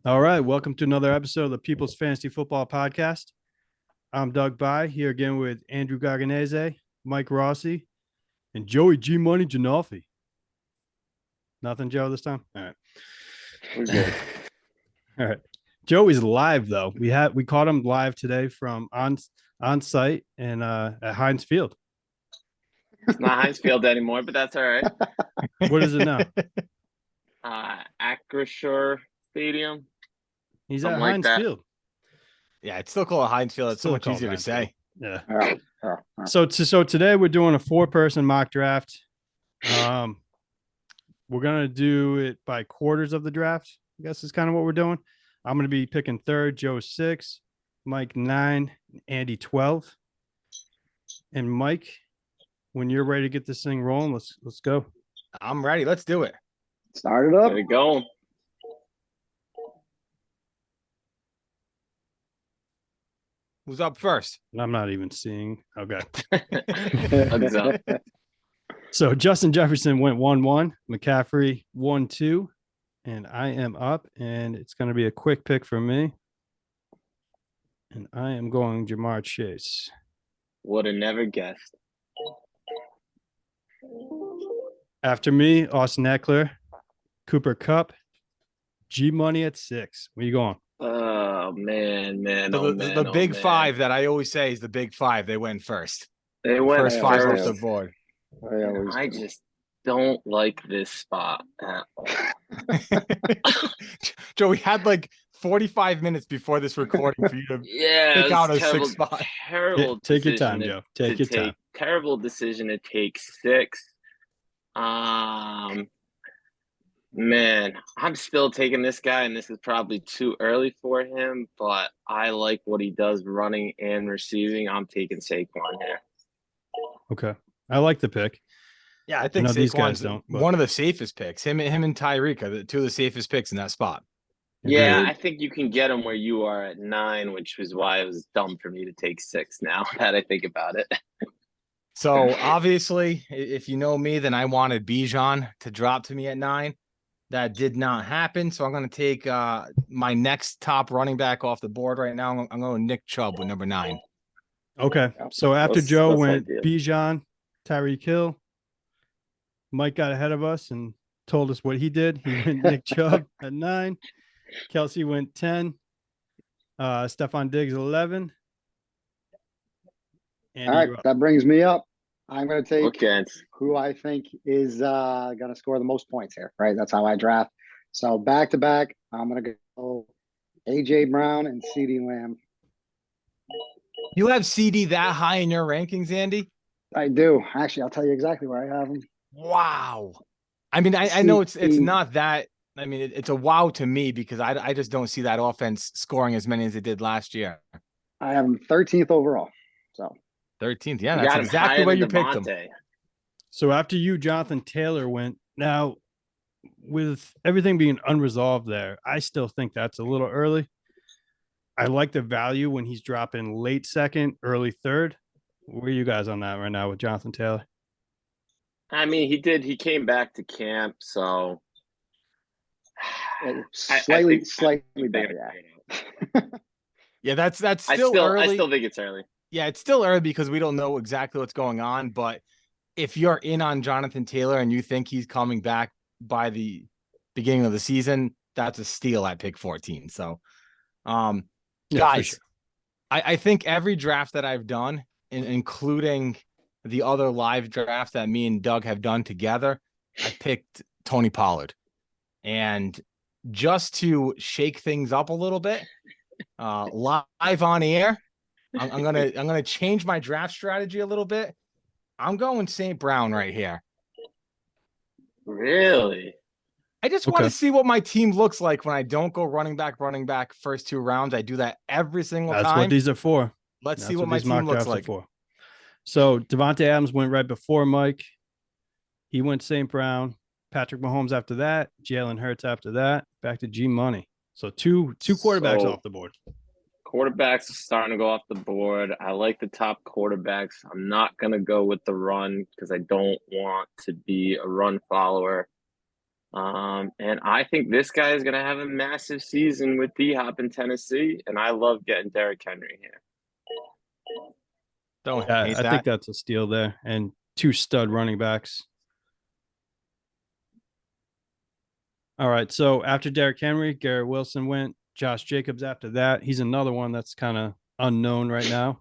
All right, welcome to another episode of the People's Fantasy Football Podcast. I'm Doug By here again with Andrew Garganese, Mike Rossi, and Joey G Money Janolfi. Nothing, Joe, this time. All right, We're good. all right. Joey's live though. We caught him live today from on site and at Heinz Field. It's not Heinz Field anymore, but that's all right. What is it now? Acrisure Stadium. He's Something at like Heinz that. Field. Yeah, it's still called Heinz Field. It's so Still much called easier to Heinz say. Field. Yeah. So today we're doing a 4-person mock draft. We're gonna do it by quarters of the draft. I guess is kind of what we're doing. I'm gonna be picking third, Joe 6, Mike 9, Andy 12. And Mike, when you're ready to get this thing rolling, let's go. I'm ready. Let's do it. Start it up. There we go. Who's up first? I'm not even seeing. Okay. Thumbs up. So Justin Jefferson went 1-1, McCaffrey 1-2, and I am up, and it's going to be a quick pick for me. And I am going Jamar Chase. Would have never guessed. After me, Austin Eckler, Cooper Kupp, G Money at 6. Where you going? Oh man. The big five that I always say is the big five. They went first. They went First five off first. the board. I just don't like this spot at all. Joe, we had like 45 minutes before this recording for you to Yeah, pick out a terrible, 6 spot. terrible. Take your decision time, to- Joe. Take to your time. Terrible decision to take 6. Man, I'm still taking this guy, and this is probably too early for him, but I like what he does running and receiving. I'm taking Saquon here. Okay. I like the pick. Yeah, I think know these guys Saquon's don't, but- one of the safest picks. Him and Tyreek are the two of the safest picks in that spot. Yeah, Agreed. I think you can get him where you are at 9, which was why it was dumb for me to take 6 now that I think about it. So obviously, if you know me, then I wanted Bijan to drop to me at 9. That did not happen. So I'm going to take my next top running back off the board right now. I'm going Nick Chubb with number 9. Okay. So after That's Joe went ideal. Bijan, Tyreek Hill, Mike got ahead of us and told us what he did. He went Nick Chubb at 9. Kelsey went 10. Stephon Diggs 11. All right, Andy, that brings me up. I'm going to take Okay. who I think is going to score the most points here, right? That's how I draft. So back to back, I'm going to go AJ Brown and CeeDee Lamb. You have CD that high in your rankings, Andy? I do. Actually, I'll tell you exactly where I have them. Wow. I mean, I know it's CD. not that. I mean, it's a wow to me because I just don't see that offense scoring as many as it did last year. I have them 13th overall. So 13th. Yeah, You that's got him exactly higher where than you picked them. Devontae. So after you, Jonathan Taylor went. Now, with everything being unresolved there, I still think that's a little early. I like the value when he's dropping late second, early third. Where are you guys on that right now with Jonathan Taylor? I mean, he came back to camp, so slightly they're better. gonna Yeah. trade him. Yeah, that's I still early. I still think it's early. Yeah, it's still early because we don't know exactly what's going on. But if you're in on Jonathan Taylor and you think he's coming back by the beginning of the season, that's a steal at pick 14. So, Yeah, for guys, sure. I think every draft that I've done, including the other live draft that me and Doug have done together, I picked Tony Pollard. And just to shake things up a little bit, live on air, I'm gonna change my draft strategy a little bit. I'm going St. Brown right here. Really? I just want Okay. to see what my team looks like when I don't go running back first 2 rounds. I do that every single That's time. what these are for. Let's see That's what my these mock team looks drafts are like. for. So Devontae Adams went right before Mike. He went St. Brown. Patrick Mahomes after that. Jalen Hurts after that. Back to G Money. So two quarterbacks So- off the board. Quarterbacks are starting to go off the board. I like the top quarterbacks. I'm not going to go with the run because I don't want to be a run follower. And I think this guy is going to have a massive season with D-Hop in Tennessee, and I love getting Derrick Henry here. Don't Yeah, hate I that. think that's a steal there, and 2 stud running backs. All right, so after Derrick Henry, Garrett Wilson went. Josh Jacobs after that. He's another one that's kind of unknown right now.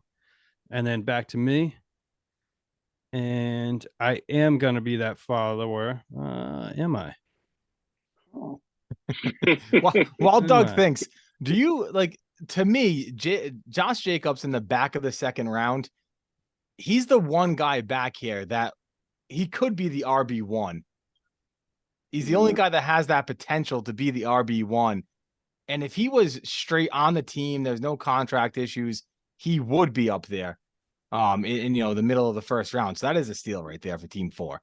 And then back to me. And I am going to be that follower. Am I? Oh, While Doug Alright. thinks, do you like, to me, Josh Jacobs in the back of the second round? He's the one guy back here that he could be the RB1. He's the only guy that has that potential to be the RB1. And if he was straight on the team, there's no contract issues, he would be up there in the middle of the first round. So that is a steal right there for team 4.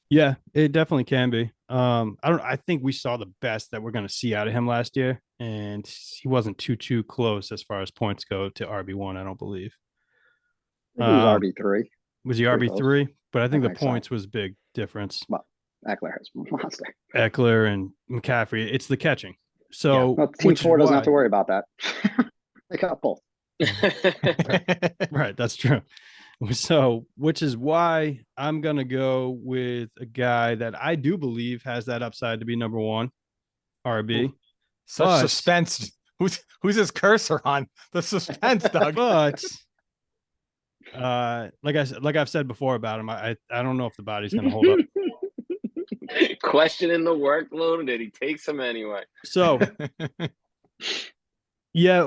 Yeah, it definitely can be. I think we saw the best that we're going to see out of him last year, and he wasn't too close as far as points go to RB1, I don't believe. I think he was Um, RB3. Was he Pretty RB3? But I think the think so. points was big difference. Well, Eckler has monster. Eckler and McCaffrey, it's the catching. So Well, team which is 4 doesn't have why- to worry about that. They got both. Right, that's true. So, which is why I'm gonna go with a guy that I do believe has that upside to be number 1, RB. Such But- suspense. Who's his cursor on? The suspense, Doug. But like I've said before about him, I don't know if the body's gonna hold up. Questioning the workload, and he takes him anyway. So yeah,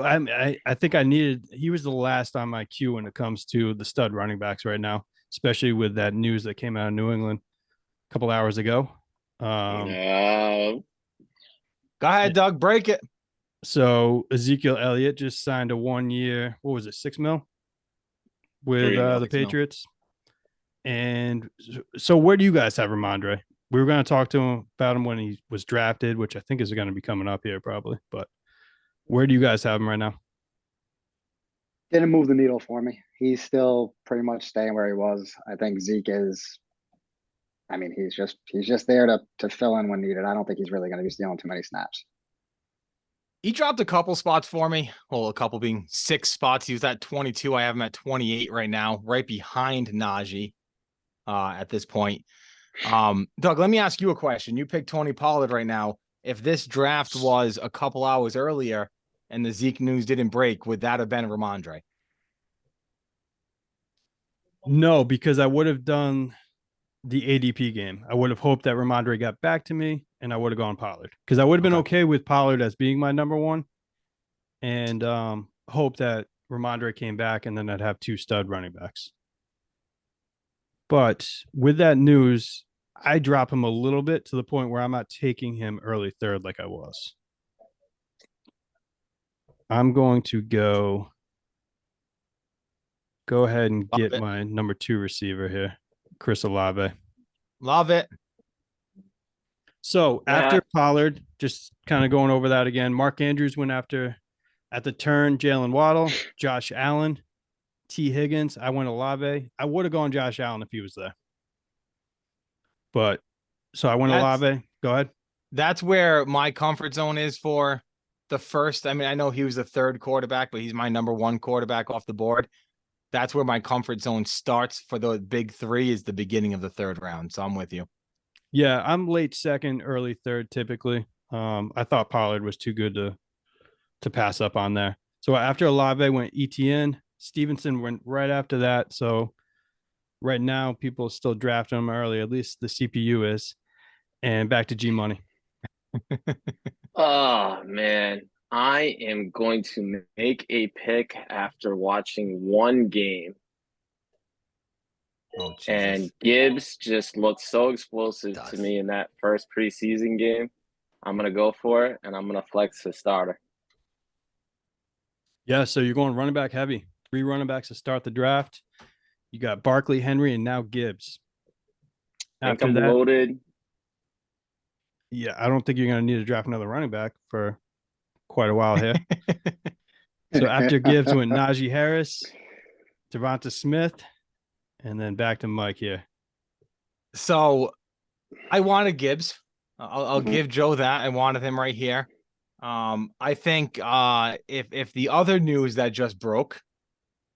I think he was the last on my queue when it comes to the stud running backs right now, especially with that news that came out of New England a couple hours ago. No. Go ahead, Doug. Break it. So Ezekiel Elliott just signed a 1-year, what was it, $6 million with 3 mil. the 6 mil. Patriots. And so where do you guys have Ramondre? We were going to talk to him about him when he was drafted, which I think is going to be coming up here probably. But where do you guys have him right now? Didn't move the needle for me. He's still pretty much staying where he was. I think Zeke is. I mean, he's just there to fill in when needed. I don't think he's really going to be stealing too many snaps. He dropped a couple spots for me. Well, a couple being 6 spots. He was at 22. I have him at 28 right now, right behind Najee at this point. Doug, let me ask you a question. You picked Tony Pollard right now. If this draft was a couple hours earlier and the Zeke news didn't break, would that have been Ramondre? No, because I would have done the ADP game. I would have hoped that Ramondre got back to me and I would have gone Pollard because I would have been okay with Pollard as being my number 1 and hope that Ramondre came back and then I'd have 2 stud running backs. But with that news, I drop him a little bit to the point where I'm not taking him early 3rd like I was. I'm going to go ahead and Love get it. my number 2 receiver here, Chris Olave. Love it. So Yeah. after Pollard, just kind of going over that again, Mark Andrews went after at the turn, Jalen Waddle, Josh Allen, T. Higgins. I went Olave. I would have gone Josh Allen if he was there. But so I went That's- Olave. Go ahead. That's where my comfort zone is for the first. I mean, I know he was the 3rd quarterback, but he's my number 1 quarterback off the board. That's where my comfort zone starts for the big 3 is the beginning of the 3rd round. So I'm with you. Yeah, I'm late 2nd, early 3rd typically. I thought Pollard was too good to pass up on there. So after Olave went ETN, Stevenson went right after that. So right now people still drafting him early, at least the CPU is. And back to G Money. Oh man, I am going to make a pick after watching one game, Oh, Jesus. and Gibbs just looked so explosive to Does. me in that first preseason game. I'm gonna go for it, and I'm gonna flex the starter. Yeah, so you're going running back heavy. 3 running backs to start the draft. You got Barkley, I Henry, and now Gibbs. think After I'm that, loaded. yeah, I don't think you're going to need to draft another running back for quite a while here. So after Gibbs went Najee Harris, Devonta Smith, and then back to Mike here. So I wanted Gibbs. I'll Mhm. give Joe that. I wanted him right here. I think if the other news that just broke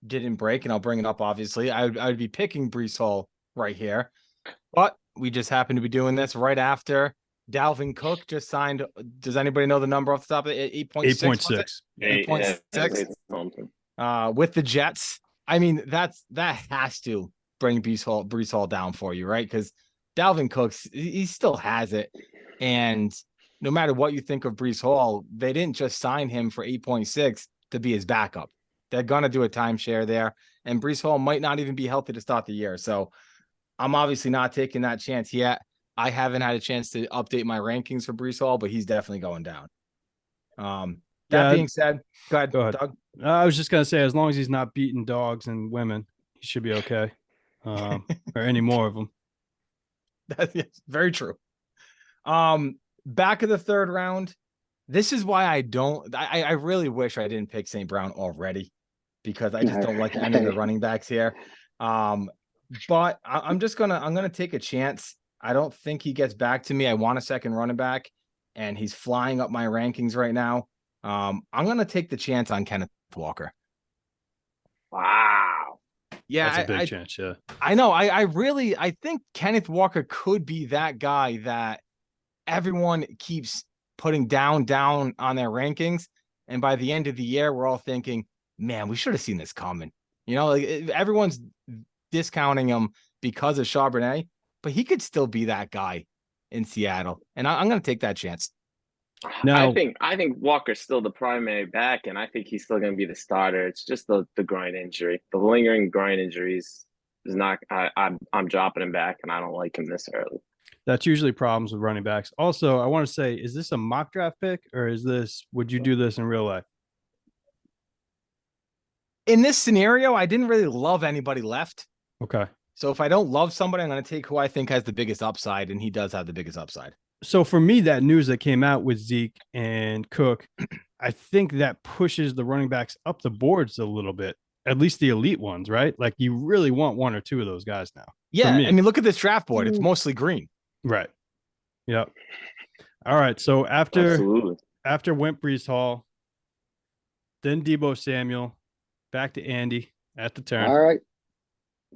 didn't break, and I'll bring it up, obviously, I would be picking Brees Hall right here. But we just happen to be doing this right after Dalvin Cook just signed. Does anybody know the number off the top of it? 8.6, was it? 8.6. Yeah, it 8.6. was something. With the Jets. I mean, that has to bring Brees Hall down for you, right? Because Dalvin Cooks, he still has it. And no matter what you think of Brees Hall, they didn't just sign him for 8.6 to be his backup. They're gonna do a timeshare there. And Brees Hall might not even be healthy to start the year. So I'm obviously not taking that chance yet. I haven't had a chance to update my rankings for Brees Hall, but he's definitely going down. That Yeah, being said, go ahead, go ahead. Doug. I was just gonna say, as long as he's not beating dogs and women, he should be okay. Or any more of them. That's very true. Back of the third round. This is why I really wish I didn't pick St. Brown already, because I just don't like any of the running backs here. But I'm gonna take a chance. I don't think he gets back to me. I want a second running back, and he's flying up my rankings right now. I'm gonna take the chance on Kenneth Walker. Wow. Yeah, That's a big chance. Yeah. I know. I think Kenneth Walker could be that guy that everyone keeps putting down on their rankings. And by the end of the year, we're all thinking, man, we should have seen this coming. You know, like everyone's discounting him because of Charbonnet, but he could still be that guy in Seattle. And I'm going to take that chance. Now, I think Walker's still the primary back, and I think he's still going to be the starter. It's just the groin injury, the lingering groin injuries is not. I'm dropping him back, and I don't like him this early. that's usually problems with running backs. Also, I want to say, is this a mock draft pick, or would you do this in real life? In this scenario, I didn't really love anybody left. Okay. So if I don't love somebody, I'm going to take who I think has the biggest upside, and he does have the biggest upside. So for me, that news that came out with Zeke and Cook, I think that pushes the running backs up the boards a little bit, at least the elite ones, right? Like you really want one or two of those guys now. Yeah, me. I mean, look at this draft board. It's mostly green. Right. Yep. All right. So after Absolutely. went Brees Hall, then Debo Samuel, back to Andy at the turn. All right.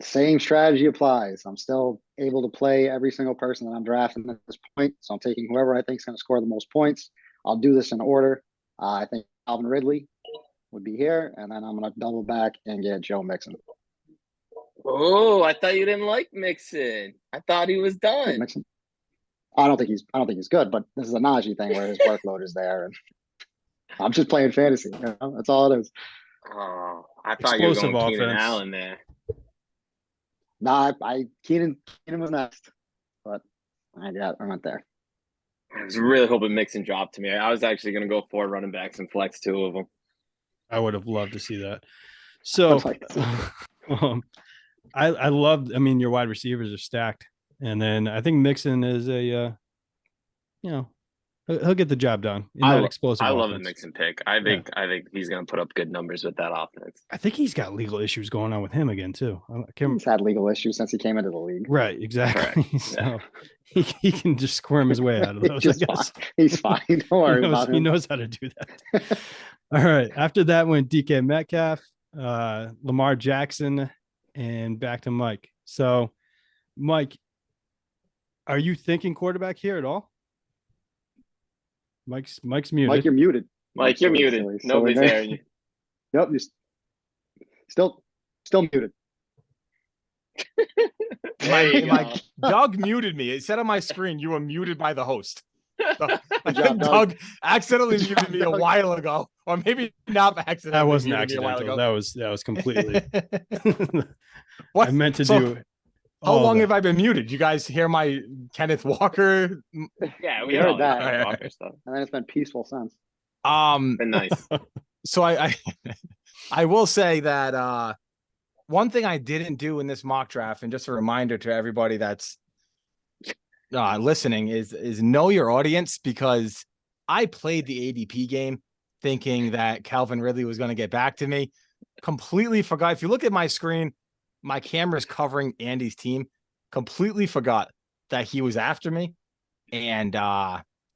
Same strategy applies. I'm still able to play every single person that I'm drafting at this point. So I'm taking whoever I think is going to score the most points. I'll do this in order. I think Calvin Ridley would be here, and then I'm going to double back and get Joe Mixon. Oh, I thought you didn't like Mixon. I thought he was done. Mixon. I don't think he's good, but this is a Najee thing where his workload is there, and I'm just playing fantasy. You know? That's all it is. Oh, I thought you were Explosive going Keenan offense. Allen there. Nah, Keenan was next, but I went there. I was really hoping Mixon dropped to me. I was actually going to go 4 running backs and flex 2 of them. I would have loved to see that. So, I love. I mean, your wide receivers are stacked, and then I think Mixon is a, he'll get the job done in that explosive. I love the offense. Mixon pick. I think he's going to put up good numbers with that offense. I think he's got legal issues going on with him again too. He's had legal issues since he came into the league. Right, exactly. So he can just squirm his way out of those. I guess. He's fine. Don't worry about him. He knows how to do that. All right. After that went DK Metcalf, Lamar Jackson, and back to Mike. So, Mike, are you thinking quarterback here at all? Mike's muted. Mike, you're muted. Mike, you're muted. Nobody's hearing you. Yep, you're still muted. Mike, Doug muted me. It said on my screen you were muted by the host. So, I job, think Doug accidentally muted me a while ago, or maybe not accidentally. That wasn't muted me a while accidental. ago. That was completely. What? I meant to So, do. How long have I been muted? You guys hear my Kenneth Walker? Yeah, we heard that. Stuff. And then it's been peaceful since. Been nice. So I will say that one thing I didn't do in this mock draft, and just a reminder to everybody that's listening, is know your audience, because I played the ADP game thinking that Calvin Ridley was going to get back to me. Completely forgot. If you look at my screen, my camera is covering Andy's team. Completely forgot that he was after me. And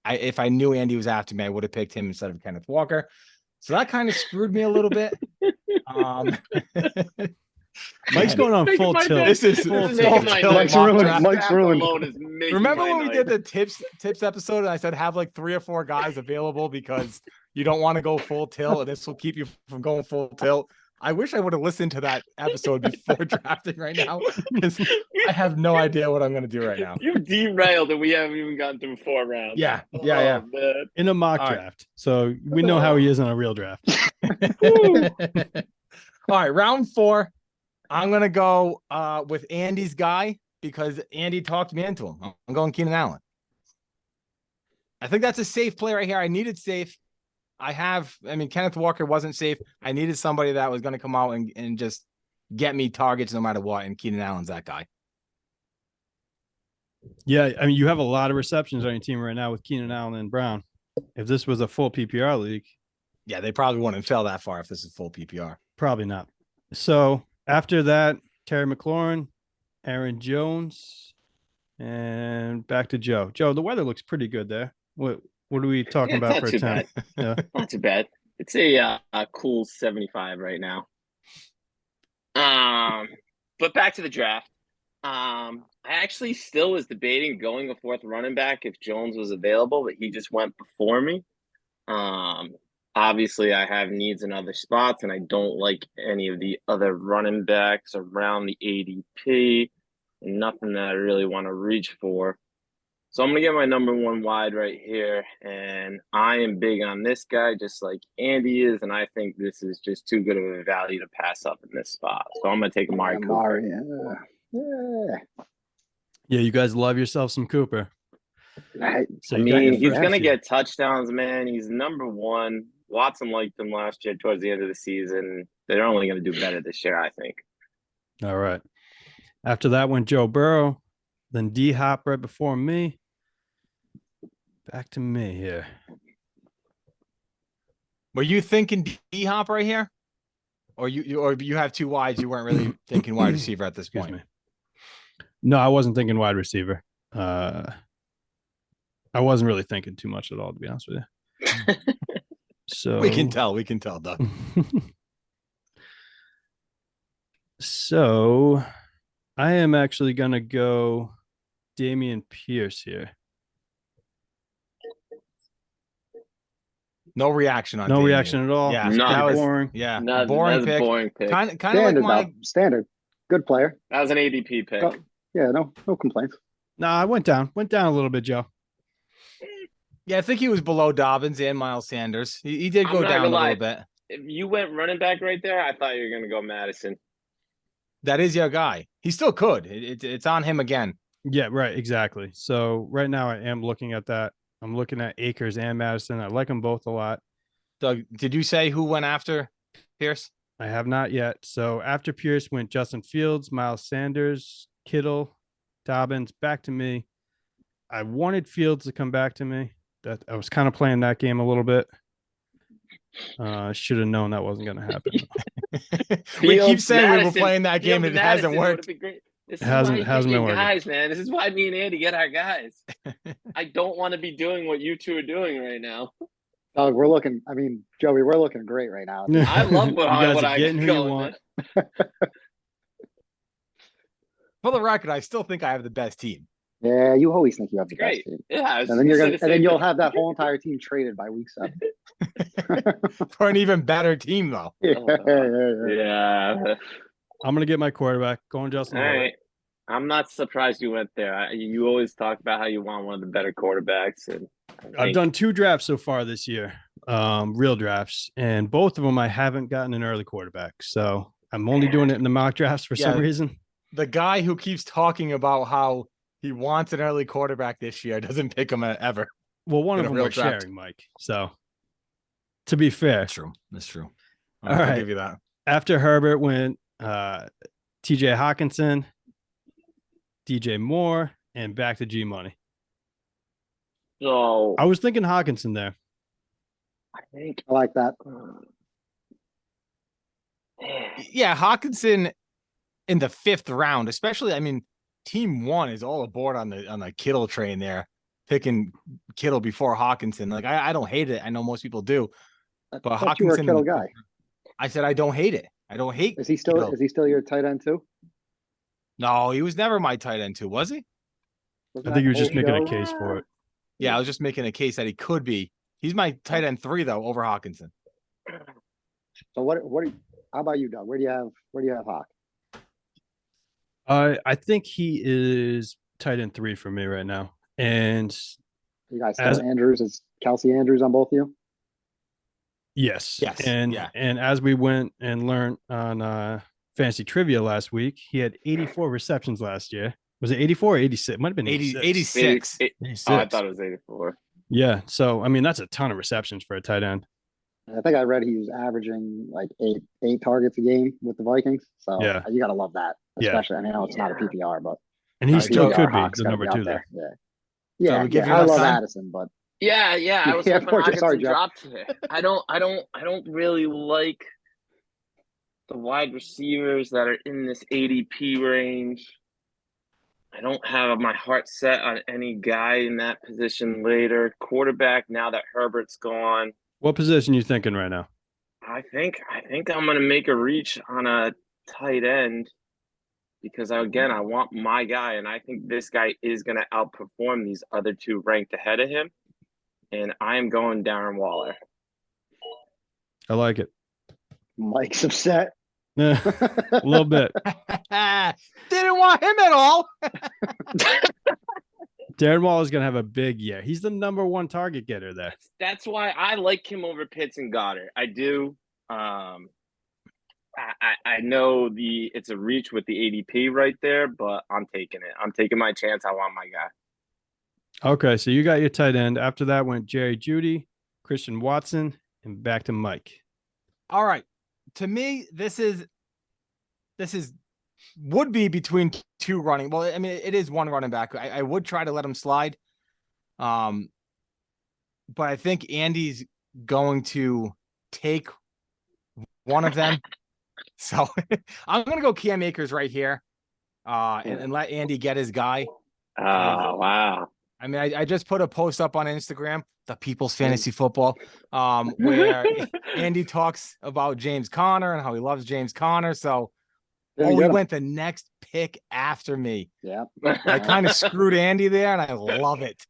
if I knew Andy was after me, I would have picked him instead of Kenneth Walker. So that kind of screwed me a little bit. Mike's going on Making full my tilt. day- This is full this is tilt. making my tilt. night. Mike's mock ruined. draft. Mike's Draft ruined. alone is making Remember my when we night. did the tips episode and I said have like 3 or 4 guys available because you don't want to go full tilt and this will keep you from going full tilt. I wish I would have listened to that episode before drafting right now because I have no idea what I'm going to do right now. You derailed and we haven't even gotten through 4 rounds. Yeah. Oh, man. In a mock All right. draft. So we know how he is on a real draft. All right, round 4. I'm gonna go with Andy's guy because Andy talked me into him. I'm going Keenan Allen. I think that's a safe play right here. I needed safe. Kenneth Walker wasn't safe. I needed somebody that was going to come out and just get me targets no matter what. And Keenan Allen's that guy. Yeah, I mean, you have a lot of receptions on your team right now with Keenan Allen and Brown. If this was a full PPR league, Yeah, they probably wouldn't fell that far if this is full PPR. probably not. So after that, Terry McLaurin, Aaron Jones, and back to Joe. Joe, the weather looks pretty good there. What are we talking Yeah, about it's for not a too temp? Yeah. Not too bad. It's a cool 75 right now. But back to the draft. I actually still was debating going a 4th running back if Jones was available, but he just went before me. Obviously, I have needs in other spots, and I don't like any of the other running backs around the ADP. Nothing that I really want to reach for. So I'm going to get my number 1 wide right here, and I am big on this guy just like Andy is, and I think this is just too good of a value to pass up in this spot. So I'm going to take Amari Cooper. Amari, yeah. Yeah, you guys love yourself some Cooper. So I you got your mean, he's first going to here. get touchdowns, man. He's number 1. Watson liked him last year towards the end of the season. They're only going to do better this year, I think. All right. After that went Joe Burrow, then D Hop right before me. Back to me here. Were you thinking D Hop right here? Or you have 2 wides, you weren't really thinking wide receiver at this Excuse point. me. No, I wasn't thinking wide receiver. I wasn't really thinking too much at all, to be honest with you. So We can tell, Doug. So I am actually gonna go Damian Pierce here. No reaction on No Damian. reaction at all. Yeah, It's No. pretty that was boring. yeah, No, boring that's a pick. boring pick. Kind of like Standard, my though. Standard. Good player. That was an ADP pick. Go- Yeah, no complaints. No, I went down a little bit, Joe. I think he was below Dobbins and Miles Sanders. He did I'm go not down a gonna lie. little bit. If you went running back right there, I thought you were going to go Madison. That is your guy. He still could. It's on him again. Yeah, right, exactly. So right now I am looking at that. I'm looking at Akers and Madison. I like them both a lot. Doug, did you say who went after Pierce? I have not yet. So after Pierce went Justin Fields, Miles Sanders, Kittle, Dobbins, back to me. I wanted Fields to come back to me. That I was kind of playing that game a little bit. Should have known that wasn't going to happen. We keep Fields, saying we were Madison. playing that game Fields, and it hasn't Madison worked. would've been great. This Hasn't- is why hasn't you been get working. guys, man. This is why me and Andy get our guys. I don't want to be doing what you two are doing right now. Doug, Joey, we're looking great right now. I love You what guys I are getting got who you going, want. man. For the record, I still think I have the best team. Yeah, you always think you have the best Great. team. Yeah, I was And then you're gonna gonna, say and then the you'll same have that whole entire team traded by week 7. For an even better team, though. yeah, Oh, yeah. Yeah. I'm going to get my quarterback. Going Justin All Herbert. right. I'm not surprised you went there. You always talk about how you want one of the better quarterbacks, and I I've think- done 2 drafts so far this year, real drafts, and both of them I haven't gotten an early quarterback. So I'm only doing it in the mock drafts for some Yeah. reason. The guy who keeps talking about how he wants an early quarterback this year doesn't pick him ever. Well, one In of a them real we're draft. sharing, Mike. So to be fair, True. That's true. All I'll right. give you that. after Herbert went TJ Hawkinson, DJ Moore, and back to G Money. So I was thinking Hawkinson there. I think I like that. man, Yeah, Hawkinson in the 5th round, especially. I mean, team one is all aboard on the Kittle train there, picking Kittle before Hawkinson. Like I don't hate it. I know most people do, I but thought you were a Hawkinson. Kittle guy. I said I don't hate it. I don't hate. Is he still Kittle. is he still your tight end too? No, he was never my tight end too, was he? Wasn't I think that you're just making a Ojo? case for it. Yeah, I was just making a case that he could be. He's my tight end 3 though over Hawkinson. So how about you, Doug? Where do you have Hawk? I think he is tight end 3 for me right now. And You guys As- still Andrews? Is Kelsey Andrews on both of you? yes. Yes, And yeah. and as we went and learned on fantasy trivia last week, he had 84 receptions last year. Was it 84 or 86? It might have been 80, 86. 86. 86. Oh, I thought it was 84. Yeah. So I mean that's a ton of receptions for a tight end. I think I read he was averaging like eight targets a game with the Vikings. So Yeah. you gotta love that. Yeah. Especially, I know it's not a PPR, but And he No, still PPR could be Hawk's the gotta number be out 2 there. Yeah. So Yeah, we give you I enough love time? Addison, but Yeah, I was Yeah, of hoping course. Hawkinson Sorry, Jeff. dropped today. I don't really like the wide receivers that are in this ADP range. I don't have my heart set on any guy in that position later. Quarterback, now that Herbert's gone, What position you thinking right now? I think I'm gonna make a reach on a tight end because I want my guy, and I think this guy is gonna outperform these other 2 ranked ahead of him. And I am going Darren Waller. I like it. Mike's upset. Yeah, a little bit. Didn't want him at all. Darren Waller is going to have a big year. He's the number 1 target getter there. That's why I like him over Pitts and Goddard. I do. I know it's a reach with the ADP right there, but I'm taking it. I'm taking my chance. I want my guy. Okay, so you got your tight end. After that went Jerry Judy, Christian Watson, and back to Mike. All right. To me, this would be between 2 running. Well, I mean, it is 1 running back. I would try to let him slide. But I think Andy's going to take one of them. So I'm going to go Cam Akers right here. And let Andy get his guy. Oh, wow. I mean, I just put a post up on Instagram, the People's Fantasy Football, where Andy talks about James Conner and how he loves James Conner. So, There you he go. went the next pick after me. Yeah. I kind of screwed Andy there, and I love it.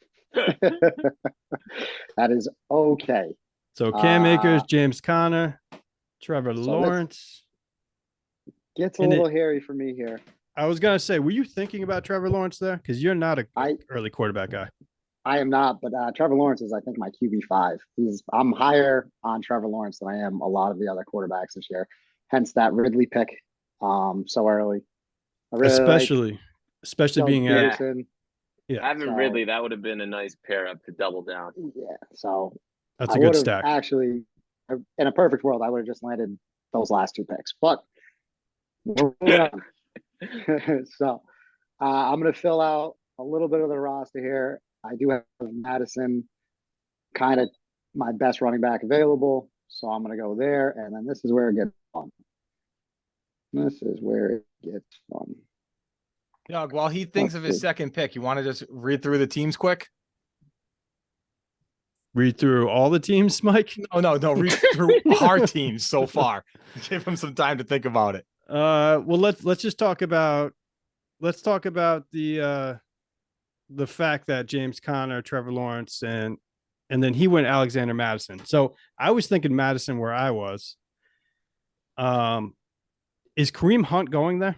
That is okay. So Cam Uh, Akers, James Conner, Trevor this- Lawrence. Gets a And little hairy for me here. I was going to say, were you thinking about Trevor Lawrence there? Because you're not a I early quarterback guy. I am not, but Trevor Lawrence is, I think, my QB5. I'm higher on Trevor Lawrence than I am a lot of the other quarterbacks this year. Hence that Ridley pick so early. I really Especially like being Doug at Peterson. yeah, Having So- Ridley, that would have been a nice pair up to double down. Yeah, so that's I a good would've stack. Actually, in a perfect world, I would have just landed those last 2 picks, but we're moving on. So I'm going to fill out a little bit of the roster here. I do have Madison, kind of my best running back available, so I'm going to go there, and then this is where it gets fun. This is where it gets fun. Doug, while he thinks of his see. second pick, you want to just read through the teams quick? Read through all the teams, Mike. No, read through our teams so far. Give him some time to think about it. Well, let's just talk about the fact that James Conner, Trevor Lawrence, and then he went Alexander Madison. So I was thinking Madison where I was. Is Kareem Hunt going there?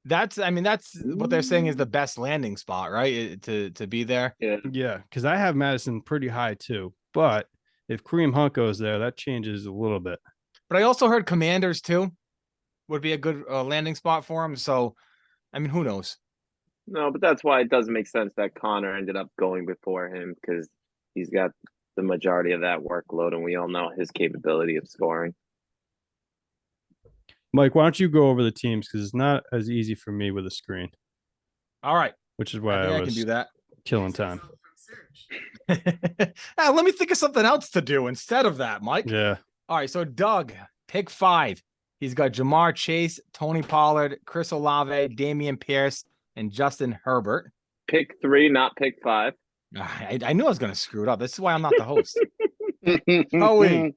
That's what they're saying is the best landing spot, right? To be there. Yeah, because I have Madison pretty high too. But if Kareem Hunt goes there, that changes a little bit. But I also heard Commanders too would be a good landing spot for him. So, I mean, who knows? No, but that's why it doesn't make sense that Connor ended up going before him because he's got the majority of that workload, and we all know his capability of scoring. Mike, why don't you go over the teams because it's not as easy for me with a screen, All right. which is I why think I I was can do that. killing time. Ah, let me think of something else to do instead of that, Mike. Yeah. All right. So, Doug, pick 5. He's got Jamar Chase, Tony Pollard, Chris Olave, Damian Pierce, and Justin Herbert. Pick 3, not pick 5. I knew I was going to screw it up. This is why I'm not the host. Howie,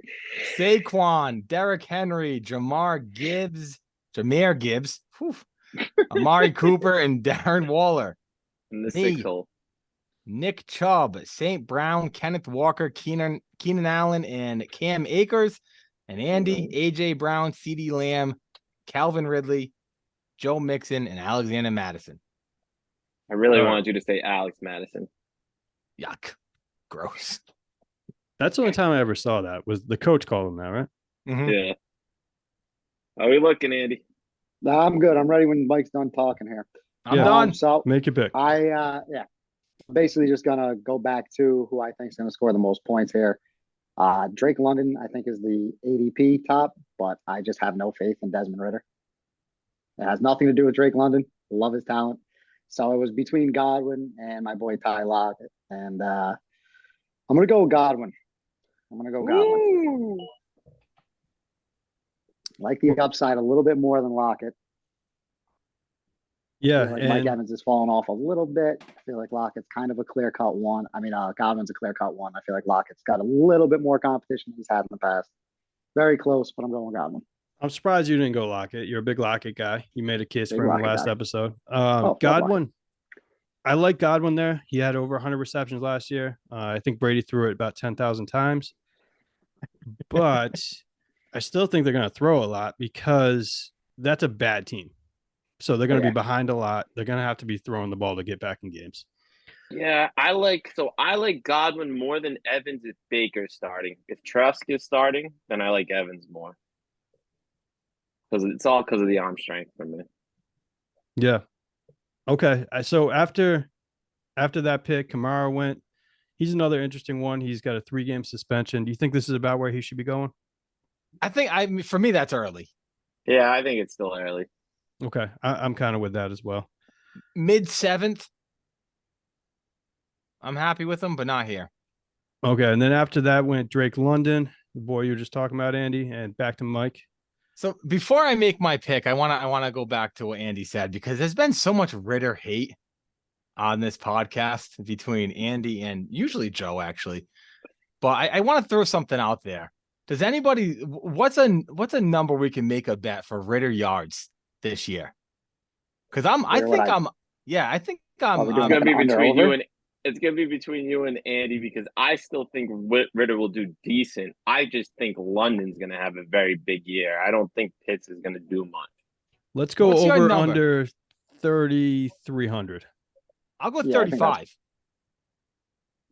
Saquon, Derrick Henry, Jameer Gibbs, whew, Amari Cooper, and Darren Waller. In the Me. 6 hole. Nick Chubb, St. Brown, Kenneth Walker, Keenan Allen, and Cam Akers, and Andy, AJ Brown, CeeDee Lamb, Calvin Ridley, Joe Mixon, and Alexander Madison. I really All right. wanted you to say Alex Madison. Yuck. Gross. That's the only time I ever saw that was the coach called him that, right? Mhm. Yeah. How are we looking, Andy? Nah, I'm good. I'm ready when Mike's done talking here. I'm Yeah. done. So Make your pick. yeah, basically just gonna go back to who I think is gonna score the most points here. Drake London, I think, is the ADP top, but I just have no faith in Desmond Ritter. It has nothing to do with Drake London. Love his talent. So it was between Godwin and my boy Ty Lockett, and I'm gonna go Godwin. Woo! Like the upside a little bit more than Lockett. I Yeah, feel like Mike and Evans has fallen off a little bit. I feel like Lockett's kind of a clear-cut one. I mean, Godwin's a clear-cut one. I feel like Lockett's got a little bit more competition than he's had in the past. Very close, but I'm going Godwin. I'm surprised you didn't go Lockett. You're a big Lockett guy. You made a case Big for him in the Lockett last guy. episode. love Godwin, I like Godwin there. He had over 100 receptions last year. I think Brady threw it about 10,000 times. But I still think they're going to throw a lot because that's a bad team. So they're going to Yeah. be behind a lot. They're going to have to be throwing the ball to get back in games. Yeah, I like Godwin more than Evans if Baker's starting. If Trask is starting, then I like Evans more. Because it's all because of the arm strength for me. Yeah. Okay. So after that pick, Kamara went. He's another interesting one. He's got a 3-game suspension. Do you think this is about where he should be going? For me, that's early. Yeah, I think it's still early. Okay. I'm kind of with that as well. Mid-7th. I'm happy with him, but not here. Okay. And then after that went Drake London, the boy you were just talking about, Andy, and back to Mike. So before I make my pick, I want to go back to what Andy said, because there's been so much Ritter hate on this podcast between Andy and usually Joe, actually. But I want to throw something out there. Does anybody, what's a number we can make a bet for Ritter yards this year? Because I think I'm we're It's doing gonna like be an under between over? you and it's gonna be between you and Andy because I still think Ritter will do decent. I just think London's gonna have a very big year. I don't think Pitts is gonna do much. Let's go What's your over number? under 3,300. I'll go Yeah, I think 35.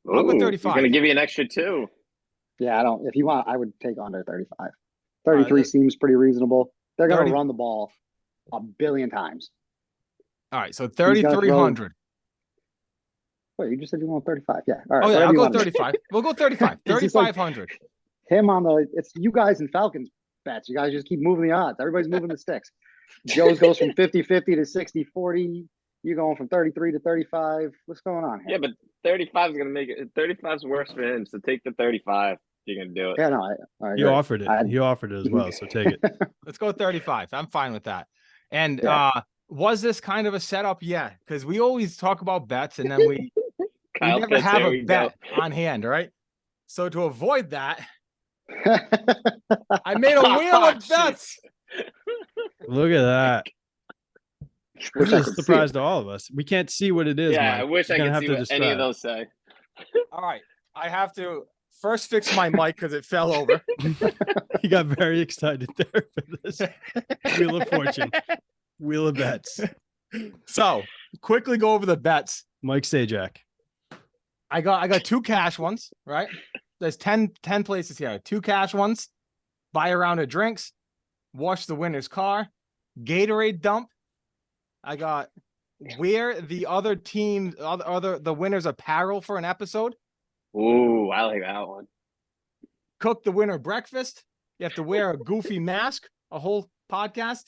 I'll go Ooh, 35. He's gonna give you an extra 2. Yeah, if you want, I would take under 35. 33 let's- seems pretty reasonable. They're going 30 to run the ball a billion times. All right, so gotta throw- 3,300. Wait, you just said you want 35. Yeah. All right. Oh yeah, whatever I'll you go want. 35. We'll go 35. It's just like- 3,500. Him on it's you guys and Falcons bets. You guys just keep moving the odds. Everybody's moving the sticks. Joe's goes from 50-50 to 60-40. You going from 33 to 35. What's going on here? Yeah, but 35 is gonna make it. 35 is worse for him. So take the 35. If you're gonna do it. Yeah, no, I He agree. offered it. He offered it as well. So take it. Let's go 35. I'm fine with that. And Yeah. was this kind of a setup? Yeah, because we always talk about bets and then we Kyle never Pitts, have there a we bet go. on hand, right? So to avoid that, I made a wheel of Shit. bets. Look at that. Wish This I is a could see surprise it. to all of us. We can't see what it is. Yeah, Mike. I wish You're I gonna could have see to what any of describe. those say. All right, I have to first fix my mic because it fell over. He got very excited there for this Wheel of Fortune, Wheel of Bets. So quickly go over the bets. Mike Sajak. I got 2 cash ones, right? There's 10 places here. 2 cash ones, buy a round of drinks, wash the winner's car, Gatorade dump. I got wear the other team, the winner's apparel for an episode, Ooh, I like that one. cook the winner breakfast. You have to wear a goofy mask, a whole podcast.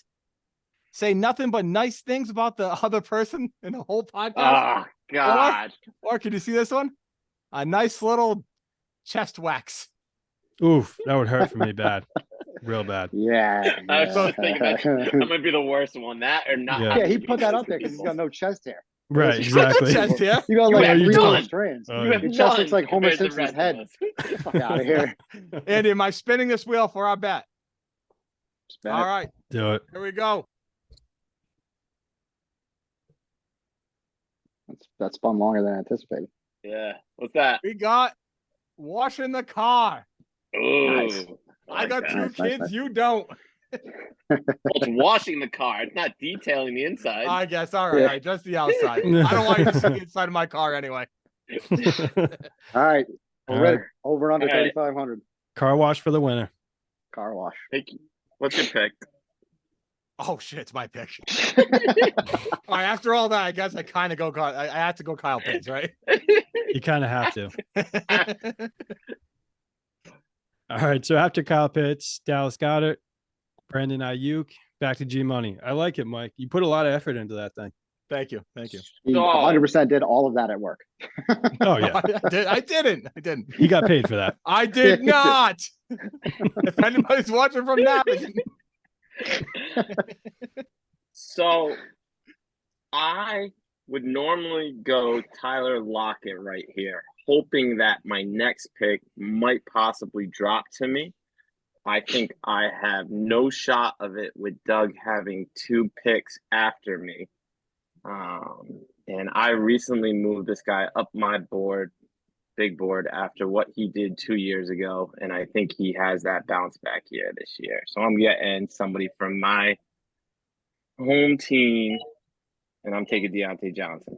Say nothing but nice things about the other person in the whole podcast. Oh God. Or can you see this one? A nice little chest wax. Oof, that would hurt for me bad. real bad. Yeah. I was just thinking that yeah. might be the worst one. That or not. Yeah. Yeah, having he to put do that this up there because he's got people. no chest hair. Right, Listen, exactly. Chest hair. You got You like have three none. little strands. Oh, You yeah. have Your chest looks none like Homer compared to the Simpson's rest head. of us. Get the fuck out of here. Andy, am I spinning this wheel for our bet? Spin All it. right, Do it. here we go. That's spun longer than anticipated. Yeah. What's that? We got washing the car. Ooh, Nice. I got that. two Nice, kids. nice. You don't. Well, it's washing the car. It's not detailing the inside. I guess. All right, Yeah. all right, just the outside. I don't want you to see the inside of my car anyway. All right. All We're right. ready. Over under All right. 3,500. Car wash for the winner. Car wash. What's your pick? Oh shit, it's my pick. All right, after all that, I guess I kind of go. I had to go Kyle Pitts, right? You kind of have to. All right. So after Kyle Pitts, Dallas Goddard, Brandon Ayuk, back to G Money. I like it, Mike. You put a lot of effort into that thing. Thank you, thank you. He So- 100% did all of that at work. Oh yeah, I didn't. he got paid for that. I did not. If anybody's watching from now, So I would normally go Tyler Lockett right here, hoping that my next pick might possibly drop to me. I think I have no shot of it with Doug having two picks after me. And I recently moved this guy up my board, big board, after what he did 2 years ago. And I think he has that bounce back year this year. So I'm getting somebody from my home team, and I'm taking Deontay Johnson.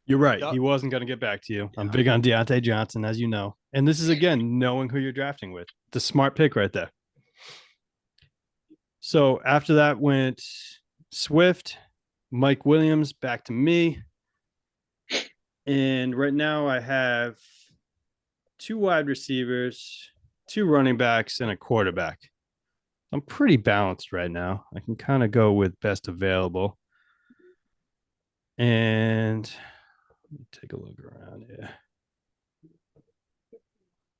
You're right. Yep. He wasn't going to get back to you. I'm big on Deontay Johnson, as you know. And this is, again, knowing who you're drafting with. It's a smart pick right there. So after that went Swift, Mike Williams, back to me. And right now I have 2 wide receivers, 2 running backs, and a quarterback. I'm pretty balanced right now. I can kind of go with best available. And let me take a look around here.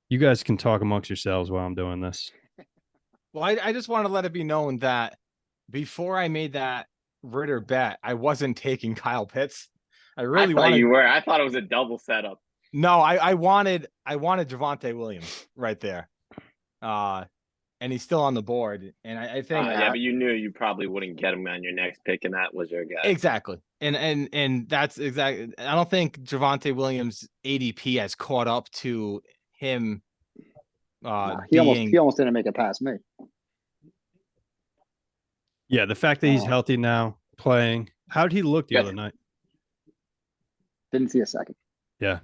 You guys can talk amongst yourselves while I'm doing this. well, I just want to let it be known that before I made that Ritter bet, I wasn't taking Kyle Pitts. I really thought wanted. you were. I thought it was a double setup. No, I wanted Javonte Williams right there. And he's still on the board. And I think Yeah, but you knew you probably wouldn't get him on your next pick, and that was your guy. exactly. And that's exactly. I don't think Javonte Williams ADP has caught up to him. Nah, Being he almost didn't make it past me. Yeah, the fact that he's Oh. healthy now, playing. How did he look the Yeah. other night? Didn't see a second. Yeah.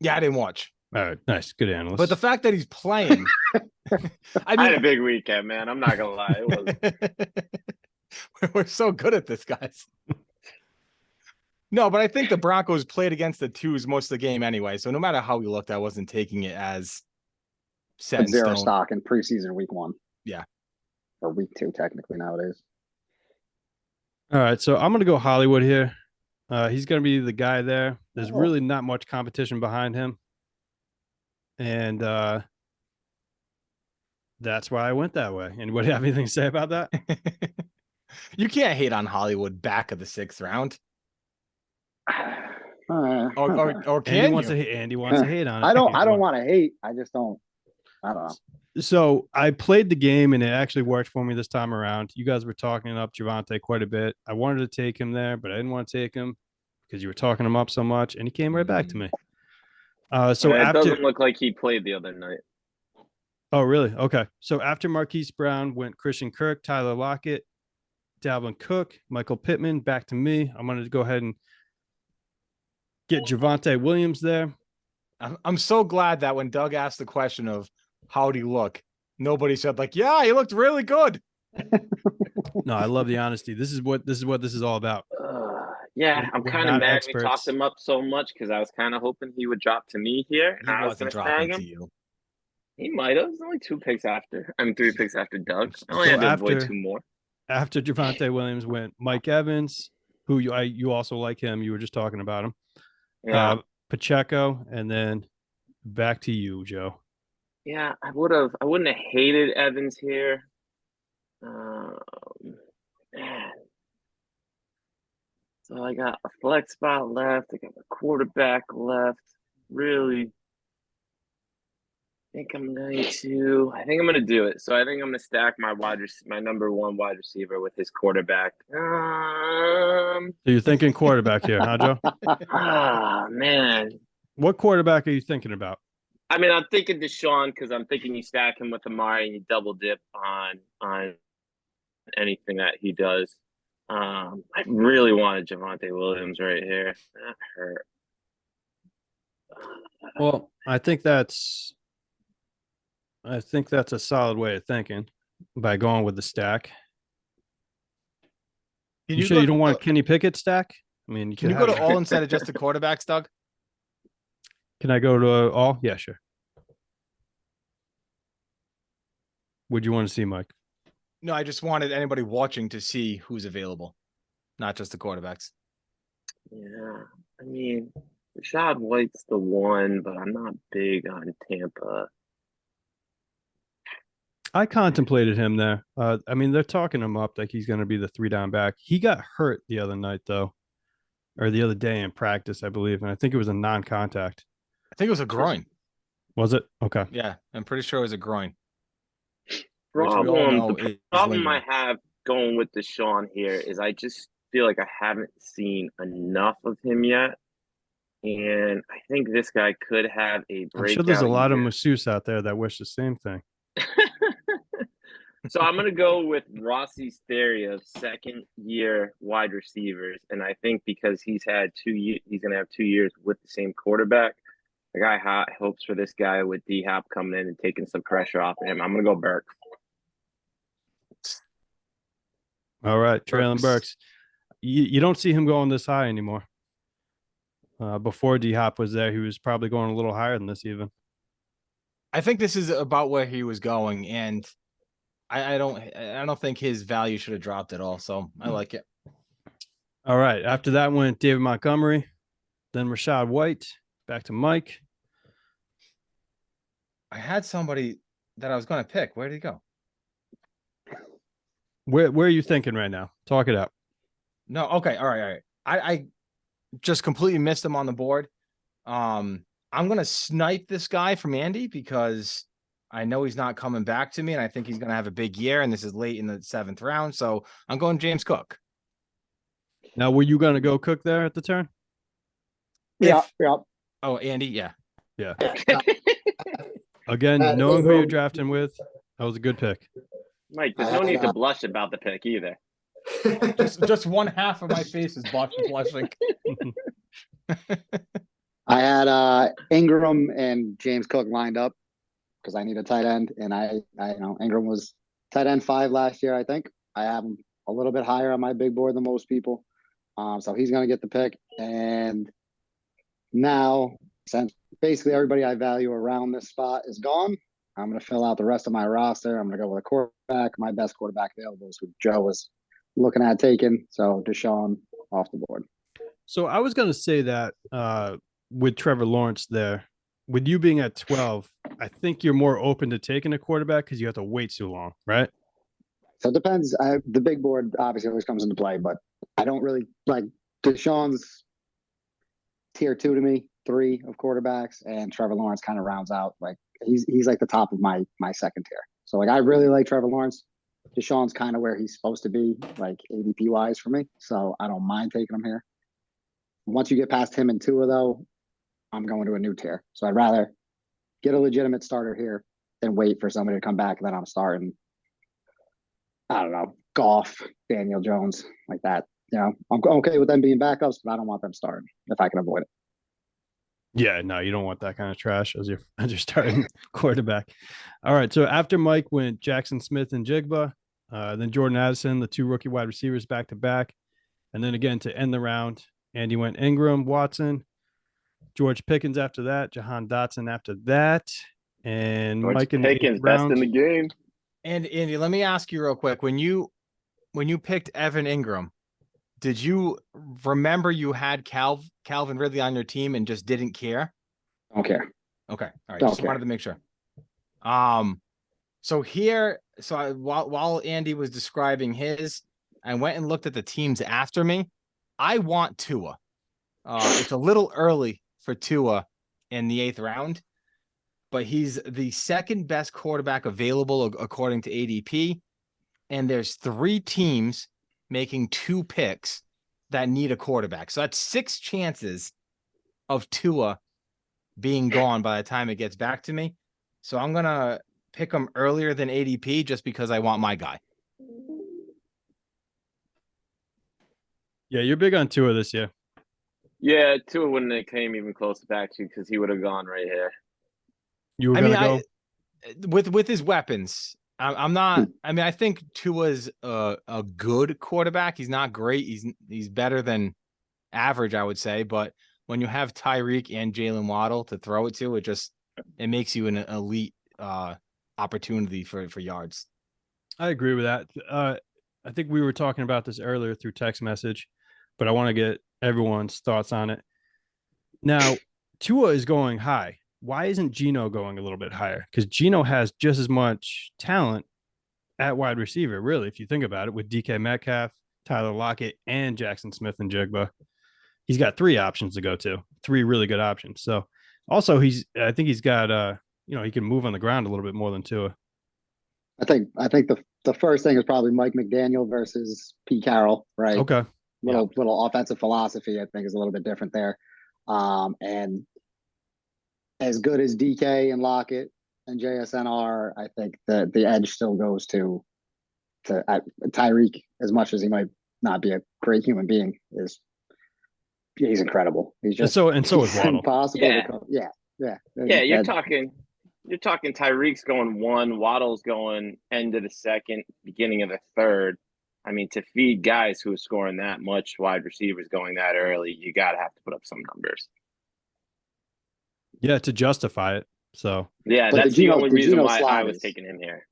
yeah, I didn't watch. All right. Nice. Good analyst. But the fact that he's playing, I I had a mean, big weekend, man. I'm not gonna lie. It was we're so good at this, guys. No, but I think the Broncos played against the twos most of the game anyway. So no matter how we looked, I wasn't taking it as set Put in zero stone. stock in preseason week 1. Yeah. Or week 2, technically, nowadays. All right. So I'm going to go Hollywood here. He's going to be the guy there. There's Oh. really not much competition behind him. And that's why I went that way. Anybody have anything to say about that? You can't hate on Hollywood back of the 6th round. Or Andy can wants you? to hate. Andy wants to hate on it. I don't want to hate. I just don't. I don't know. So I played the game and it actually worked for me this time around. You guys were talking up Javonte quite a bit. I wanted to take him there, but I didn't want to take him because you were talking him up so much, and he came right back to me. So it after, doesn't look like he played the other night. oh really? Okay. So after Marquise Brown went Christian Kirk, Tyler Lockett, Dalvin Cook, Michael Pittman, back to me. I'm going to go ahead and get Javonte Williams there. I'm so glad that when Doug asked the question of how'd he look, nobody said like, yeah, he looked really good. No, I love the honesty. This is what this is all about. Yeah, I'm We're kind of not mad we experts. talked him up so much because I was kind of hoping he would drop to me here. He And I was wasn't going to dropping snag to him. you. He might have. It was only 2 picks after. I mean, 3 picks after Doug. I only So had to avoid after- 2 more. After Javonte Williams went Mike Evans, who you also like him. You were just talking about him. Yeah. Pacheco, and then back to you, Joe. Yeah, I wouldn't have hated Evans here. Um, man. So I got a flex spot left. I got a quarterback left. Really I think I'm gonna do it. So I think I'm gonna stack my number one wide receiver with his quarterback. So you're thinking quarterback here, huh, Joe? Man. What quarterback are you thinking about? I mean, I'm thinking Deshaun because I'm thinking you stack him with Amari and you double dip on anything that he does. I really wanted Javonte Williams right here. That hurt. Well, I think that's a solid way of thinking by going with the stack. Can You sure you don't want Kenny Pickett stack? I mean, Can you go to all instead of just the quarterbacks, Doug? Can I go to all? Yeah, sure. Would you want to see, Mike? No, I just wanted anybody watching to see who's available, not just the quarterbacks. Yeah, I mean, Rashad White's the one, but I'm not big on Tampa. I contemplated him there. I mean, they're talking him up like he's going to be the 3-down back. He got hurt the other night, though, or the other day in practice, I believe, and I think it was a non-contact. I think it was a groin. Was it? Okay. Yeah, I'm pretty sure it was a groin. The problem I have going with Deshaun here is I just feel like I haven't seen enough of him yet. And I think this guy could have a breakout. I'm sure there's a lot of masseuse out there that wish the same thing. So I'm going to go with Rossi's theory of second-year wide receivers. And I think because he's had 2 years, he's going to have 2 years with the same quarterback. The guy hopes for this guy with D-Hop coming in and taking some pressure off of him. I'm going to go Burks. All right, Traylon Burks. You don't see him going this high anymore. Before D-Hop was there, he was probably going a little higher than this even. I think this is about where he was going, and I don't think his value should have dropped at all. So I like it. All right. After that went David Montgomery, then Rashad White, back to Mike. I had somebody that I was going to pick. Where did he go? Where are you thinking right now? Talk it out. No. Okay. All right. I just completely missed him on the board. I'm going to snipe this guy from Andy because I know he's not coming back to me, and I think he's going to have a big year, and this is late in the 7th round. So I'm going James Cook. Now, were you going to go Cook there at the turn? Yeah. Oh, Andy, yeah. Again, knowing who you're drafting with, that was a good pick. Mike, there's no need to blush about the pick either. just one half of my face is blushing. I had Ingram and James Cook lined up because I need a tight end, and I Ingram was tight end 5 last year. I think I have him a little bit higher on my big board than most people, so he's going to get the pick. And now, since basically everybody I value around this spot is gone, I'm going to fill out the rest of my roster. I'm going to go with a quarterback. My best quarterback available is who Joe was looking at taking. So Deshaun off the board. So I was going to say that with Trevor Lawrence there, with you being at 12, I think you're more open to taking a quarterback because you have to wait too long, right? So it depends. The big board obviously always comes into play, but I don't really like Deshaun's tier 2 to me, 3 of quarterbacks, and Trevor Lawrence kind of rounds out. Like he's like the top of my second tier. So like I really like Trevor Lawrence. Deshaun's kind of where he's supposed to be, like ADP wise for me. So I don't mind taking him here. Once you get past him and Tua, though, I'm going to a new tier. So I'd rather get a legitimate starter here than wait for somebody to come back and then I'm starting, I don't know, Goff, Daniel Jones, like that. You know, I'm okay with them being backups, but I don't want them starting if I can avoid it. Yeah, no, you don't want that kind of trash as your starting quarterback. All right, so after Mike went Jackson Smith and Jigba, then Jordan Addison, the 2 rookie wide receivers back to back, and then again to end the round, Andy went Ingram, Watson, George Pickens after that, Jahan Dotson after that, and George Mike in Pickens, the best round. in the game. And Andy, let me ask you real quick: when you picked Evan Ingram, did you remember you had Calvin Ridley on your team and just didn't care? Don't care. Okay, all right. Don't Just care. wanted to make sure. While Andy was describing his, I went and looked at the teams after me. I want Tua. It's a little early for Tua in the 8th round, but he's the second best quarterback available according to ADP. And there's 3 teams making 2 picks that need a quarterback. So that's 6 chances of Tua being gone by the time it gets back to me. So I'm going to pick him earlier than ADP just because I want my guy. Yeah, you're big on Tua this year. Yeah, Tua wouldn't have came even close back to you because he would have gone right here. You were gonna go with his weapons. I'm not. I mean, I think Tua's a good quarterback. He's not great. He's better than average, I would say. But when you have Tyreek and Jalen Waddle to throw it to, it makes you an elite opportunity for yards. I agree with that. I think we were talking about this earlier through text message, but I want to get everyone's thoughts on it. Now, Tua is going high. Why isn't Geno going a little bit higher? Because Geno has just as much talent at wide receiver, really, if you think about it, with DK Metcalf, Tyler Lockett, and Jackson Smith and Jigba. He's got 3 options to go to, 3 really good options. So also I think he's got he can move on the ground a little bit more than Tua. I think the first thing is probably Mike McDaniel versus Pete Carroll, right? Okay. Little offensive philosophy, I think, is a little bit different there. And as good as DK and Lockett and JSN are, I think the edge still goes to Tyreek. As much as he might not be a great human being, he's incredible. He's just so is Waddle. Impossible. Yeah. Yeah. You're talking Tyreek's going 1, Waddle's going end of the 2nd, beginning of the 3rd. I mean, to feed guys who are scoring that much, wide receivers going that early, you got to have to put up some numbers. Yeah, to justify it. So yeah, but that's the only reason why I was taking him here.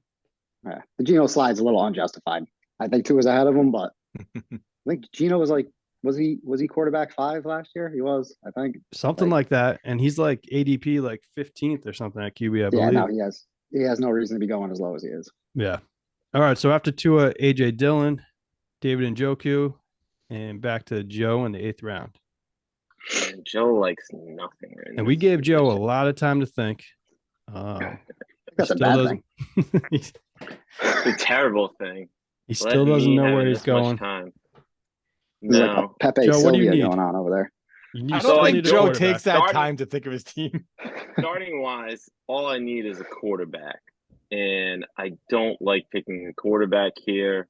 Yeah, the Geno slide's a little unjustified. I think Tua is ahead of him, but I think Geno was like, was he quarterback 5 last year? He was, I think, something like that. And he's like ADP like 15th or something at QB, I believe. Yeah, no, he has no reason to be going as low as he is. Yeah. All right. So after Tua, AJ Dillon, David Njoku, and back to Joe in the 8th round. And Joe likes nothing. And we gave Joe a lot of time to think. That's a bad thing. It's a terrible thing. He still doesn't know where he's going. No. Like Pepe Joe, Sylvia what do you need? going on over there. I don't think Joe takes that time to think of his team. Starting wise, all I need is a quarterback. And I don't like picking a quarterback here.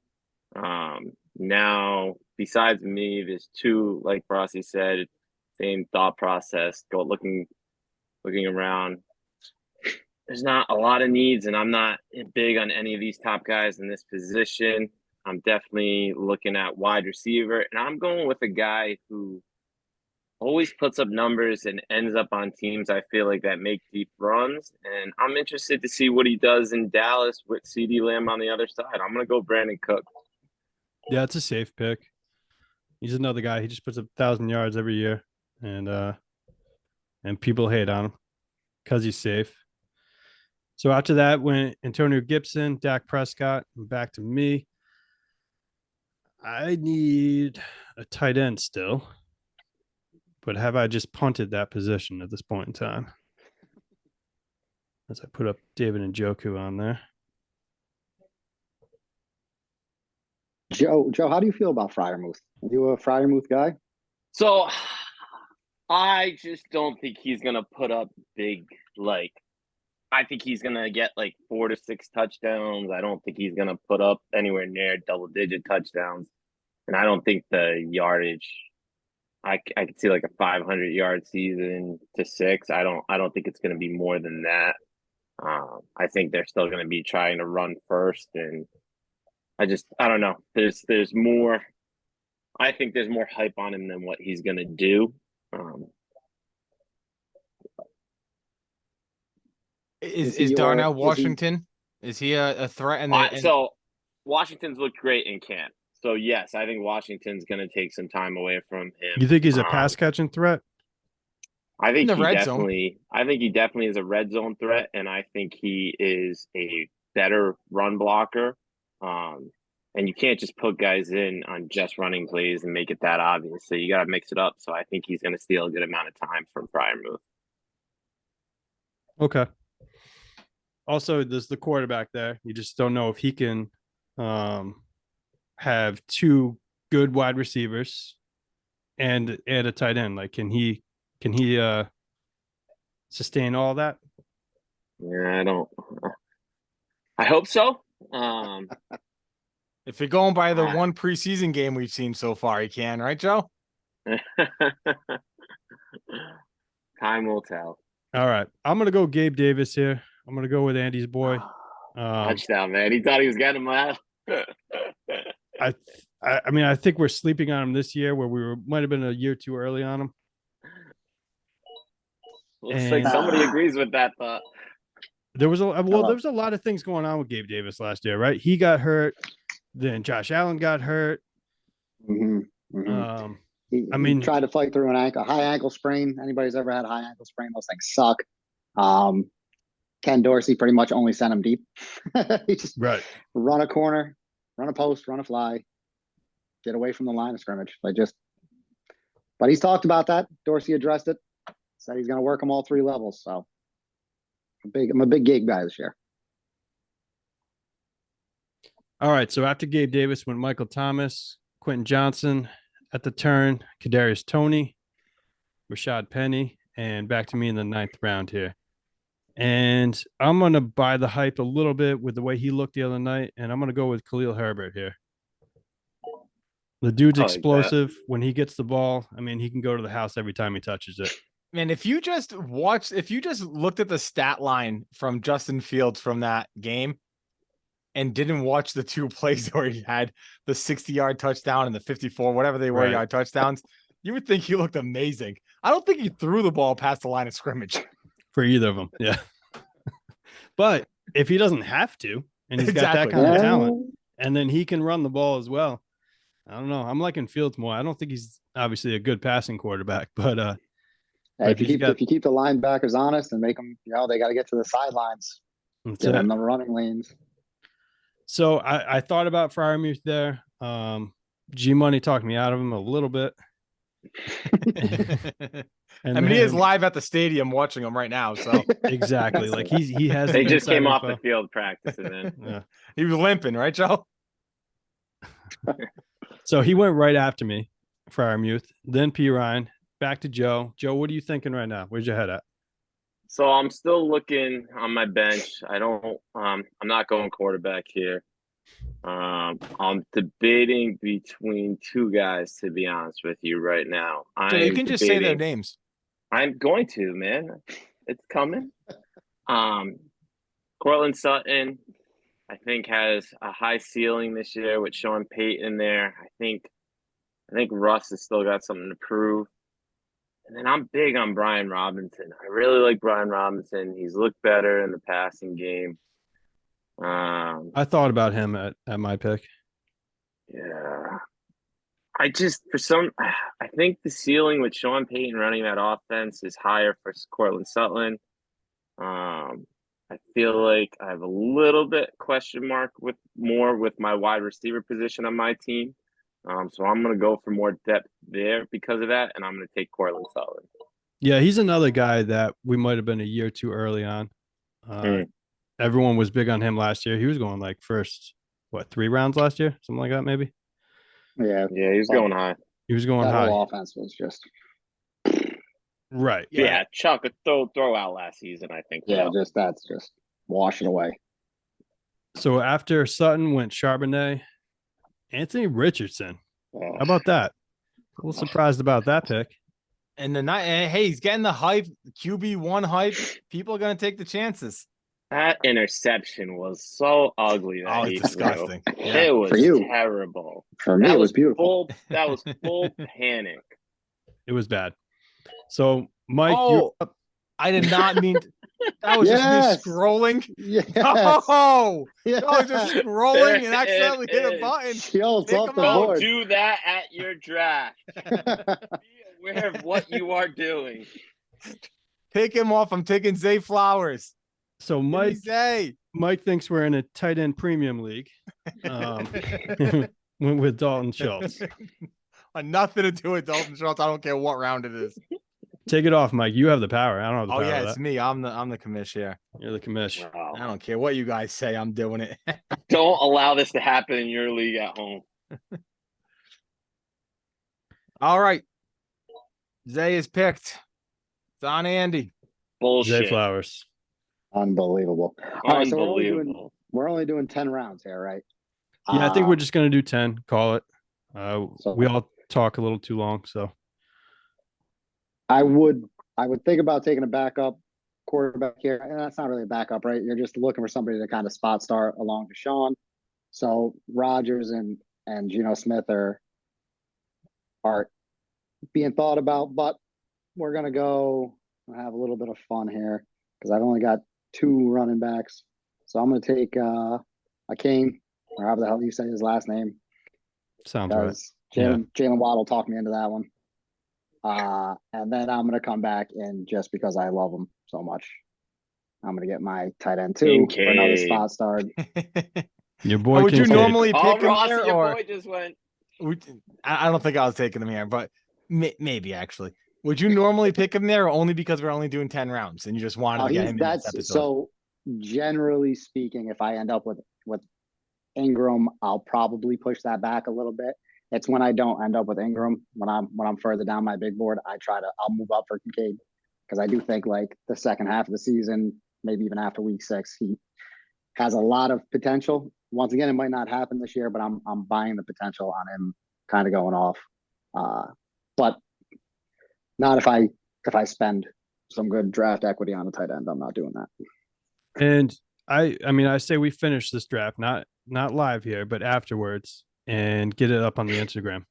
Now, besides me, there's 2, like Rossi said, same thought process. Go looking around. There's not a lot of needs, and I'm not big on any of these top guys in this position. I'm definitely looking at wide receiver, and I'm going with a guy who always puts up numbers and ends up on teams I feel like that make deep runs. And I'm interested to see what he does in Dallas with CeeDee Lamb on the other side. I'm going to go Brandon Cook. Yeah, it's a safe pick. He's another guy. He just puts up 1,000 yards every year, and people hate on him because he's safe. So after that went Antonio Gibson, Dak Prescott, and back to me. I need a tight end still, but have I just punted that position at this point in time? As I put up David Njoku on there. Joe, how do you feel about Freiermuth? Are you a Freiermuth guy? So I just don't think he's going to put up big, I think he's going to get 4 to 6 touchdowns. I don't think he's going to put up anywhere near double-digit touchdowns. And I don't think the yardage, I could see a 500-yard season to 6. I don't think it's going to be more than that. I think they're still going to be trying to run first. And I don't know. There's more. I think there's more hype on him than what he's going to do. Is Darnell Washington? Is he a threat? So Washington's looked great in camp. So yes, I think Washington's going to take some time away from him. You think he's a pass catching threat? I think the he red zone. definitely, I think he definitely is a red zone threat, and I think he is a better run blocker. And you can't just put guys in on just running plays and make it that obvious. So you got to mix it up. So I think he's going to steal a good amount of time from Fryermuth. Okay. Also, there's the quarterback there. You just don't know if he can have two good wide receivers and a tight end. Like, can he sustain all that? Yeah, I don't. I hope so. If you're going by the one preseason game we've seen so far, he can, right, Joe? Time will tell. All right. I'm gonna go Gabe Davis here. I'm gonna go with Andy's boy. Touchdown, man. He thought he was getting him out. I mean, I think we're sleeping on him this year, where might have been a year too early on him. Looks like somebody agrees with that thought. There was there was a lot of things going on with Gabe Davis last year, right? He got hurt, then Josh Allen got hurt. He tried to fight through a high ankle sprain. Anybody's ever had a high ankle sprain, those things suck. Ken Dorsey pretty much only sent him deep. He just run a corner, run a post, run a fly, get away from the line of scrimmage. But he's talked about that. Dorsey addressed it, said he's going to work them all three levels. So I'm a big Gabe guy this year. All right. So after Gabe Davis went Michael Thomas, Quentin Johnson at the turn, Kadarius Toney, Rashad Penny, and back to me in the 9th round here. And I'm going to buy the hype a little bit with the way he looked the other night, and I'm going to go with Khalil Herbert here. The dude's explosive. When he gets the ball, I mean, he can go to the house every time he touches it. Man, if you just looked at the stat line from Justin Fields from that game and didn't watch the two plays where he had the 60-yard touchdown and the 54, whatever they were, yard touchdowns, you would think he looked amazing. I don't think he threw the ball past the line of scrimmage. For either of them, yeah. But if he doesn't have to, and he's got that kind of talent, and then he can run the ball as well, I don't know. I'm liking Fields more. I don't think he's obviously a good passing quarterback, but if you keep the linebackers honest and make them, they got to get to the sidelines, give them the running lanes. So I thought about Fryermuth there. G Money talked me out of him a little bit. I mean, he is live at the stadium watching them right now. So exactly, like he has. They just came off the field practicing. Yeah. He was limping, right, Joe? So he went right after me, Fryermuth, then P Ryan, back to Joe. Joe, what are you thinking right now? Where's your head at? So I'm still looking on my bench. I'm not going quarterback here. I'm debating between two guys, to be honest with you right now. So you can just say their names. I'm going to, man. It's coming. Cortland Sutton, I think, has a high ceiling this year with Sean Payton there. I think Russ has still got something to prove. And then I'm big on Brian Robinson. I really like Brian Robinson. He's looked better in the passing game. I thought about him at my pick. Yeah. I think the ceiling with Sean Payton running that offense is higher for Cortland Sutton. I feel like I have a little bit question mark with my wide receiver position on my team. So I'm going to go for more depth there because of that, and I'm going to take Cortland Sutton. Yeah, he's another guy that we might have been a year too early on. Everyone was big on him last year. He was going like first, 3 rounds last year? Something like that, maybe? Yeah, he was going high. He was going high. The whole offense was just... Right. Yeah, Chuck, a throw out last season, I think. Yeah, that's just wash it away. So after Sutton went Charbonnet, Anthony Richardson. How about that? A little surprised about that pick. And hey, he's getting the hype, QB1 hype. People are going to take the chances. That interception was so ugly. It's disgusting. Yeah. It was terrible. For me, it was beautiful. That was full panic. It was bad. So, Mike, I did not mean that was just me scrolling. Yes. Oh, I was just scrolling and accidentally hit a button. Don't do that at your draft. Be aware of what you are doing. Take him off. I'm taking Zay Flowers. So Give me Mike Zay. Mike thinks we're in a tight end premium league. Went with Dalton Schultz. Nothing to do with Dalton Schultz. I don't care what round it is. Take it off, Mike. You have the power. I don't have the Oh power. yeah, of it's that. me. I'm the commish here. You're the commish. Wow. I don't care what you guys say. I'm doing it. Don't allow this to happen in your league at home. All right. Zay is picked. It's on Andy. Bullshit. Zay Flowers. Unbelievable. All right, so Unbelievable. we're only doing 10 rounds here, right? Yeah, I think we're Uh, just gonna do 10. Call it. We all talk a little too long, so I would think about taking a backup quarterback here. And that's not really a backup, right? You're just looking for somebody to kind of spot start along Deshaun. So Rodgers and Geno Smith are being thought about, but we're gonna go have a little bit of fun here because I've only got 2 running backs. So I'm gonna take Akeem, or however the hell you say his last name. sounds right. Because Jalen Waddle talked me into that one. And then I'm gonna come back and just because I love him so much, I'm gonna get my tight end too for another Kincaid. spot start. Your boy. Would you Kincaid. normally Oh, pick him Ross, there, your or boy just went. I don't think I was taking him here, but maybe actually. Would you normally pick him there, or only because we're only doing 10 rounds and you just wanted to get him in this episode? So generally speaking, if I end up with Ingram, I'll probably push that back a little bit. It's when I don't end up with Ingram, when I'm further down my big board, I'll move up for Kincaid because I do think like the second half of the season, maybe even after week 6, he has a lot of potential. Once again, it might not happen this year, but I'm buying the potential on him kind of going off. But not if I spend some good draft equity on a tight end. I'm not doing that. And I mean, I say we finish this draft, not live here, but afterwards, and get it up on the Instagram.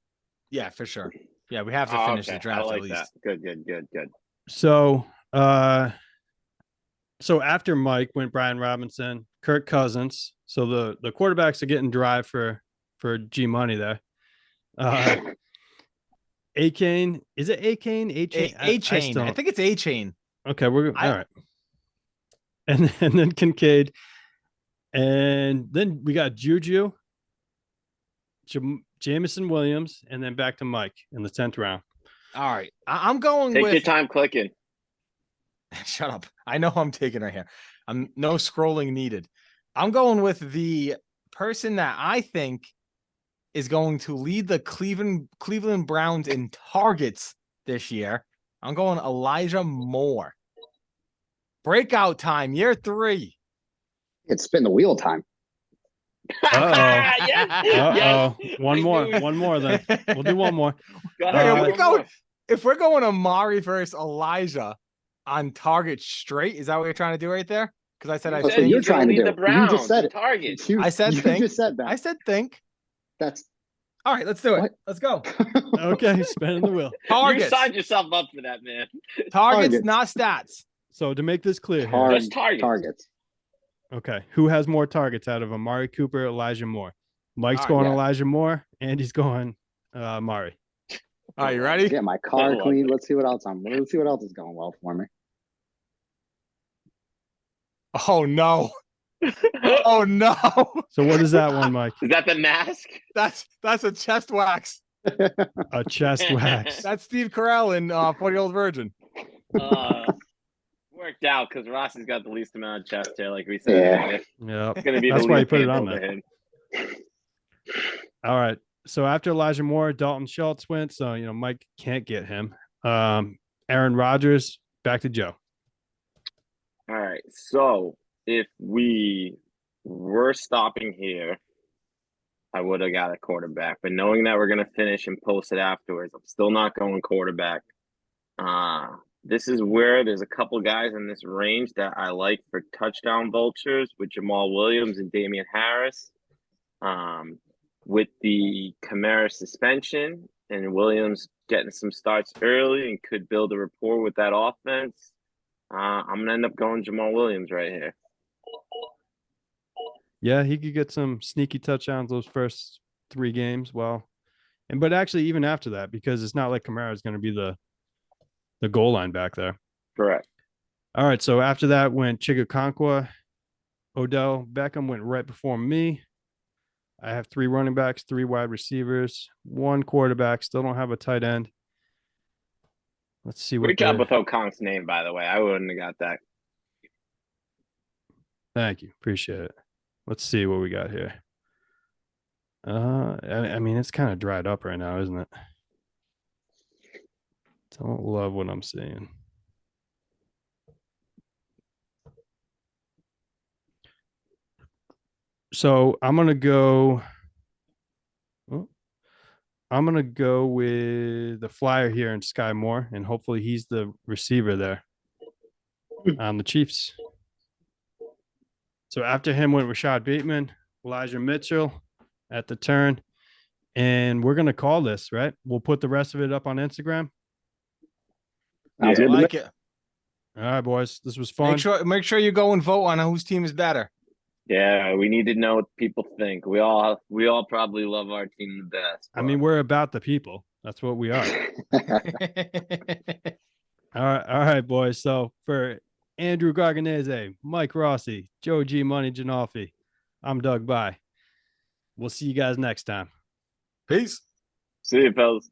Yeah, for sure. Yeah, we have to Oh, finish okay. the draft I like at least. that. Good. So, so after Mike went Brian Robinson, Kirk Cousins. So the quarterbacks are getting dry for G Money there. A-Chain, is it A-Chain? A-Chain? A-Chain. I think it's A-Chain. Okay, we're all right. And then Kincaid, and then we got Juju, Jameson Williams, and then back to Mike in the 10th round. All right. I'm going Take with your time clicking. Shut up. I know who I'm taking right here. I'm no scrolling needed. I'm going with the person that I think is going to lead the Cleveland Browns in targets this year. I'm going Elijah Moore. Breakout time, year 3. It's spin the wheel time. Uh-oh. Yes. One I more. knew it. One more then. We'll do one more. Go Wait, ahead, are we one going- more. If we're going Amari versus Elijah on target straight, is that what you're trying to do right there? Because I said I You That's said what think. you're he's gonna trying to lead do. the You Browns just said in it. targets. I said you think. just said that. I said think. That's All right, let's do it. What? Let's go. Okay, spinning the wheel. You Targets. signed yourself up for that, man. Targets, Targets. not stats. So to make this clear here, Just targets. okay, who has more targets out of Amari Cooper, Elijah Moore? Mike's All right, going yeah. Elijah Moore, and he's going Amari. All right, you ready? get my I car love clean. it. Let's see what else is going well for me. Oh no. Oh no. So what is that one, Mike? Is that the mask? That's a chest wax. A chest wax. That's Steve Carell in 40-Year-Old Virgin. Worked out because Ross has got the least amount of chest hair, like we said. Yeah. earlier. Yeah. It's gonna be That's the why he least put it on painful there. to him. All right. So after Elijah Moore, Dalton Schultz went. So Mike can't get him. Aaron Rodgers, back to Joe. All right. So if we were stopping here, I would have got a quarterback. But knowing that we're gonna finish and post it afterwards, I'm still not going quarterback. This is where there's a couple guys in this range that I like for touchdown vultures with Jamal Williams and Damian Harris. With the Kamara suspension and Williams getting some starts early and could build a rapport with that offense, I'm gonna end up going Jamal Williams right here. Yeah, he could get some sneaky touchdowns those first 3 games. Well, but actually even after that, because it's not like Kamara is going to be the goal line back there. Correct. All right. So after that went Chigakonkwa, Odell Beckham went right before me. I have 3 running backs, 3 wide receivers, 1 quarterback. Still don't have a tight end. Let's see what. Great job with O'Conk's name, by the way. I wouldn't have got that. Thank you. Appreciate it. Let's see what we got here. I mean, it's kind of dried up right now, isn't it? Don't love what I'm seeing. So I'm gonna go. oh, I'm gonna go with the flyer here in Sky Moore, and hopefully he's the receiver there on the Chiefs. So after him went Rashad Bateman, Elijah Mitchell at the turn, and we're gonna call this, right? We'll put the rest of it up on Instagram. Sounds Yeah. good I to like me. it. All right, boys. This was fun. Make sure you go and vote on whose team is better. Yeah, we need to know what people think. We all probably love our team the best. I mean, we're about the people. That's what we are. All right, boys. So for Andrew Garganese, Mike Rossi, Joe G Money Janolfi, I'm Doug Bye. We'll see you guys next time. Peace. See you, fellas.